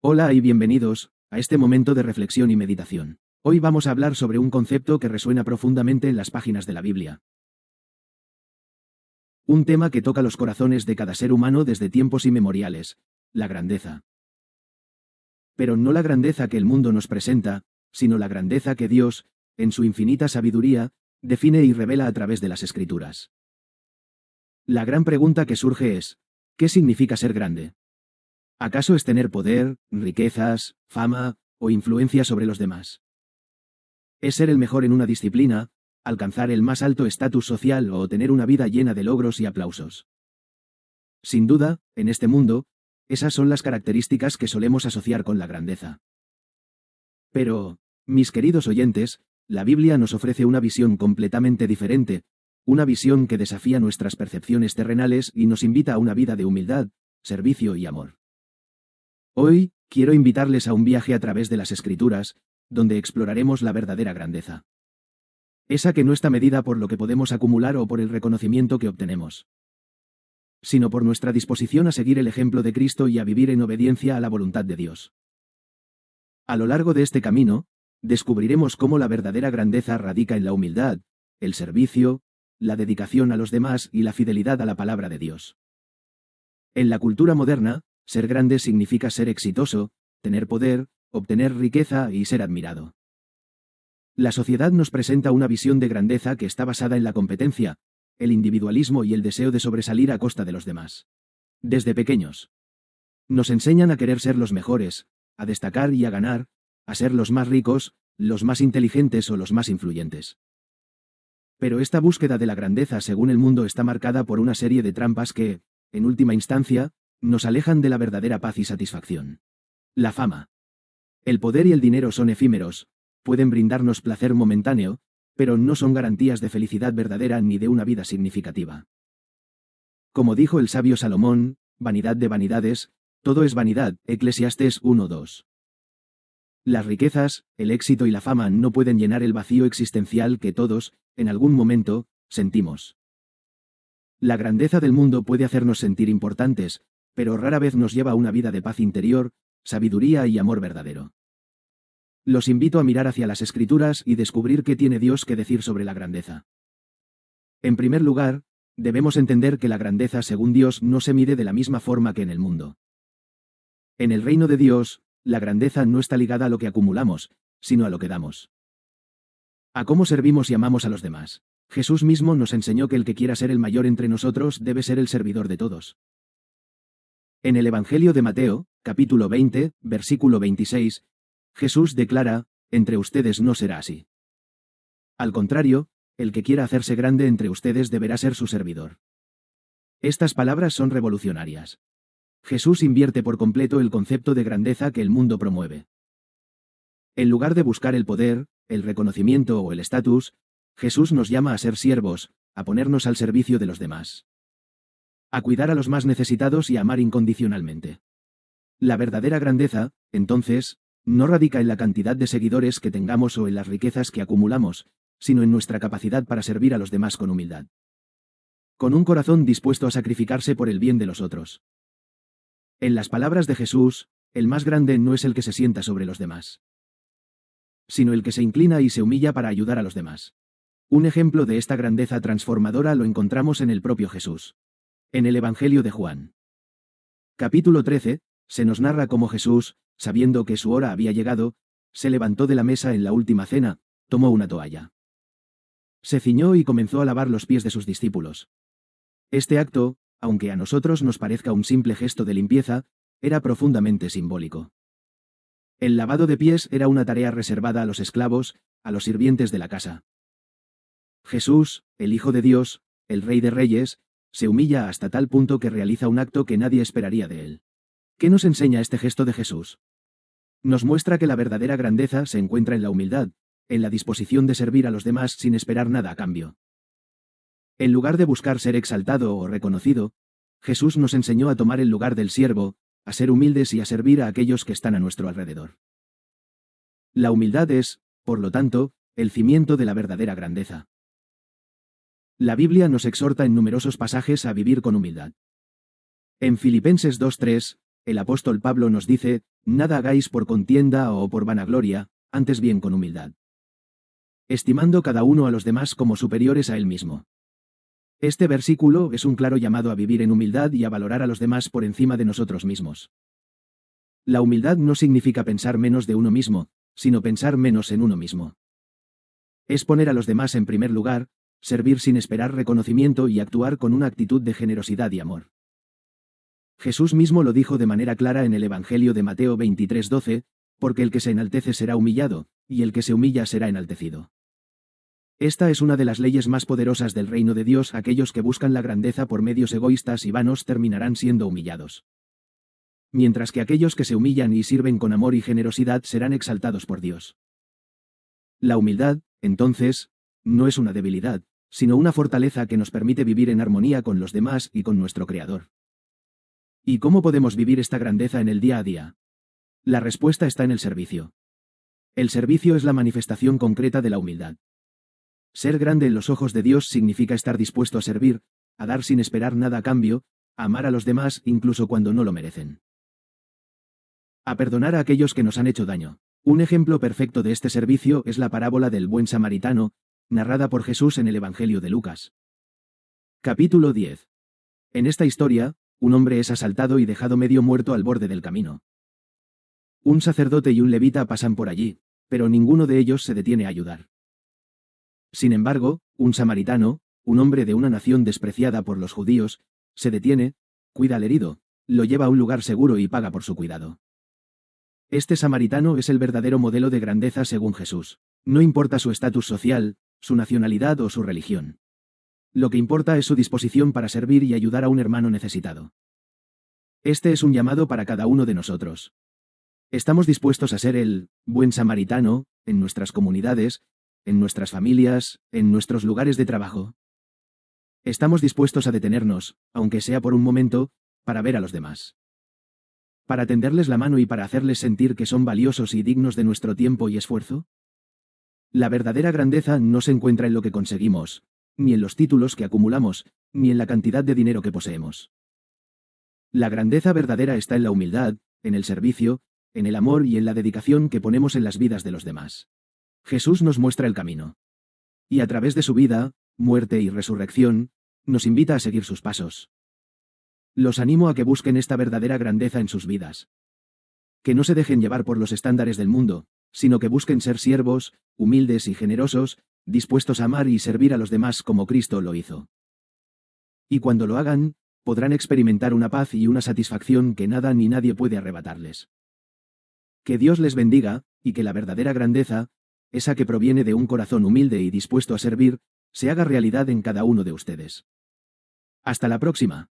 Hola y bienvenidos a este momento de reflexión y meditación. Hoy vamos a hablar sobre un concepto que resuena profundamente en las páginas de la Biblia. Un tema que toca los corazones de cada ser humano desde tiempos inmemoriales: la grandeza. Pero no la grandeza que el mundo nos presenta, sino la grandeza que Dios, en su infinita sabiduría, define y revela a través de las Escrituras. La gran pregunta que surge es: ¿qué significa ser grande? ¿Acaso es tener poder, riquezas, fama o influencia sobre los demás? ¿Es ser el mejor en una disciplina, alcanzar el más alto estatus social o tener una vida llena de logros y aplausos? Sin duda, en este mundo, esas son las características que solemos asociar con la grandeza. Pero, mis queridos oyentes, la Biblia nos ofrece una visión completamente diferente, una visión que desafía nuestras percepciones terrenales y nos invita a una vida de humildad, servicio y amor. Hoy, quiero invitarles a un viaje a través de las Escrituras, donde exploraremos la verdadera grandeza. Esa que no está medida por lo que podemos acumular o por el reconocimiento que obtenemos, sino por nuestra disposición a seguir el ejemplo de Cristo y a vivir en obediencia a la voluntad de Dios. A lo largo de este camino, descubriremos cómo la verdadera grandeza radica en la humildad, el servicio, la dedicación a los demás y la fidelidad a la palabra de Dios. En la cultura moderna, ser grande significa ser exitoso, tener poder, obtener riqueza y ser admirado. La sociedad nos presenta una visión de grandeza que está basada en la competencia, el individualismo y el deseo de sobresalir a costa de los demás. Desde pequeños, nos enseñan a querer ser los mejores, a destacar y a ganar, a ser los más ricos, los más inteligentes o los más influyentes. Pero esta búsqueda de la grandeza según el mundo está marcada por una serie de trampas que, en última instancia, nos alejan de la verdadera paz y satisfacción. La fama. El poder y el dinero son efímeros, pueden brindarnos placer momentáneo, pero no son garantías de felicidad verdadera ni de una vida significativa. Como dijo el sabio Salomón, vanidad de vanidades, todo es vanidad, Eclesiastés 1:2. Las riquezas, el éxito y la fama no pueden llenar el vacío existencial que todos, en algún momento, sentimos. La grandeza del mundo puede hacernos sentir importantes, pero rara vez nos lleva a una vida de paz interior, sabiduría y amor verdadero. Los invito a mirar hacia las Escrituras y descubrir qué tiene Dios que decir sobre la grandeza. En primer lugar, debemos entender que la grandeza según Dios no se mide de la misma forma que en el mundo. En el reino de Dios, la grandeza no está ligada a lo que acumulamos, sino a lo que damos. A cómo servimos y amamos a los demás. Jesús mismo nos enseñó que el que quiera ser el mayor entre nosotros debe ser el servidor de todos. En el Evangelio de Mateo, capítulo 20, versículo 26, Jesús declara: entre ustedes no será así. Al contrario, el que quiera hacerse grande entre ustedes deberá ser su servidor. Estas palabras son revolucionarias. Jesús invierte por completo el concepto de grandeza que el mundo promueve. En lugar de buscar el poder, el reconocimiento o el estatus, Jesús nos llama a ser siervos, a ponernos al servicio de los demás, a cuidar a los más necesitados y a amar incondicionalmente. La verdadera grandeza, entonces, no radica en la cantidad de seguidores que tengamos o en las riquezas que acumulamos, sino en nuestra capacidad para servir a los demás con humildad, con un corazón dispuesto a sacrificarse por el bien de los otros. En las palabras de Jesús, el más grande no es el que se sienta sobre los demás, sino el que se inclina y se humilla para ayudar a los demás. Un ejemplo de esta grandeza transformadora lo encontramos en el propio Jesús. En el Evangelio de Juan, capítulo 13, se nos narra cómo Jesús, sabiendo que su hora había llegado, se levantó de la mesa en la última cena, tomó una toalla, se ciñó y comenzó a lavar los pies de sus discípulos. Este acto, aunque a nosotros nos parezca un simple gesto de limpieza, era profundamente simbólico. El lavado de pies era una tarea reservada a los esclavos, a los sirvientes de la casa. Jesús, el Hijo de Dios, el Rey de Reyes, se humilla hasta tal punto que realiza un acto que nadie esperaría de él. ¿Qué nos enseña este gesto de Jesús? Nos muestra que la verdadera grandeza se encuentra en la humildad, en la disposición de servir a los demás sin esperar nada a cambio. En lugar de buscar ser exaltado o reconocido, Jesús nos enseñó a tomar el lugar del siervo, a ser humildes y a servir a aquellos que están a nuestro alrededor. La humildad es, por lo tanto, el cimiento de la verdadera grandeza. La Biblia nos exhorta en numerosos pasajes a vivir con humildad. En Filipenses 2:3, el apóstol Pablo nos dice, nada hagáis por contienda o por vanagloria, antes bien con humildad, estimando cada uno a los demás como superiores a él mismo. Este versículo es un claro llamado a vivir en humildad y a valorar a los demás por encima de nosotros mismos. La humildad no significa pensar menos de uno mismo, sino pensar menos en uno mismo. Es poner a los demás en primer lugar, servir sin esperar reconocimiento y actuar con una actitud de generosidad y amor. Jesús mismo lo dijo de manera clara en el Evangelio de Mateo 23:12, porque el que se enaltece será humillado, y el que se humilla será enaltecido. Esta es una de las leyes más poderosas del reino de Dios. Aquellos que buscan la grandeza por medios egoístas y vanos terminarán siendo humillados. Mientras que aquellos que se humillan y sirven con amor y generosidad serán exaltados por Dios. La humildad, entonces, no es una debilidad, sino una fortaleza que nos permite vivir en armonía con los demás y con nuestro Creador. ¿Y cómo podemos vivir esta grandeza en el día a día? La respuesta está en el servicio. El servicio es la manifestación concreta de la humildad. Ser grande en los ojos de Dios significa estar dispuesto a servir, a dar sin esperar nada a cambio, a amar a los demás incluso cuando no lo merecen. A perdonar a aquellos que nos han hecho daño. Un ejemplo perfecto de este servicio es la parábola del buen samaritano, narrada por Jesús en el Evangelio de Lucas. Capítulo 10. En esta historia, un hombre es asaltado y dejado medio muerto al borde del camino. Un sacerdote y un levita pasan por allí, pero ninguno de ellos se detiene a ayudar. Sin embargo, un samaritano, un hombre de una nación despreciada por los judíos, se detiene, cuida al herido, lo lleva a un lugar seguro y paga por su cuidado. Este samaritano es el verdadero modelo de grandeza según Jesús. No importa su estatus social, su nacionalidad o su religión. Lo que importa es su disposición para servir y ayudar a un hermano necesitado. Este es un llamado para cada uno de nosotros. ¿Estamos dispuestos a ser el buen samaritano en nuestras comunidades, en nuestras familias, en nuestros lugares de trabajo? ¿Estamos dispuestos a detenernos, aunque sea por un momento, para ver a los demás? ¿Para tenderles la mano y para hacerles sentir que son valiosos y dignos de nuestro tiempo y esfuerzo? La verdadera grandeza no se encuentra en lo que conseguimos, ni en los títulos que acumulamos, ni en la cantidad de dinero que poseemos. La grandeza verdadera está en la humildad, en el servicio, en el amor y en la dedicación que ponemos en las vidas de los demás. Jesús nos muestra el camino. Y a través de su vida, muerte y resurrección, nos invita a seguir sus pasos. Los animo a que busquen esta verdadera grandeza en sus vidas. Que no se dejen llevar por los estándares del mundo, sino que busquen ser siervos, humildes y generosos, dispuestos a amar y servir a los demás como Cristo lo hizo. Y cuando lo hagan, podrán experimentar una paz y una satisfacción que nada ni nadie puede arrebatarles. Que Dios les bendiga, y que la verdadera grandeza, esa que proviene de un corazón humilde y dispuesto a servir, se haga realidad en cada uno de ustedes. Hasta la próxima.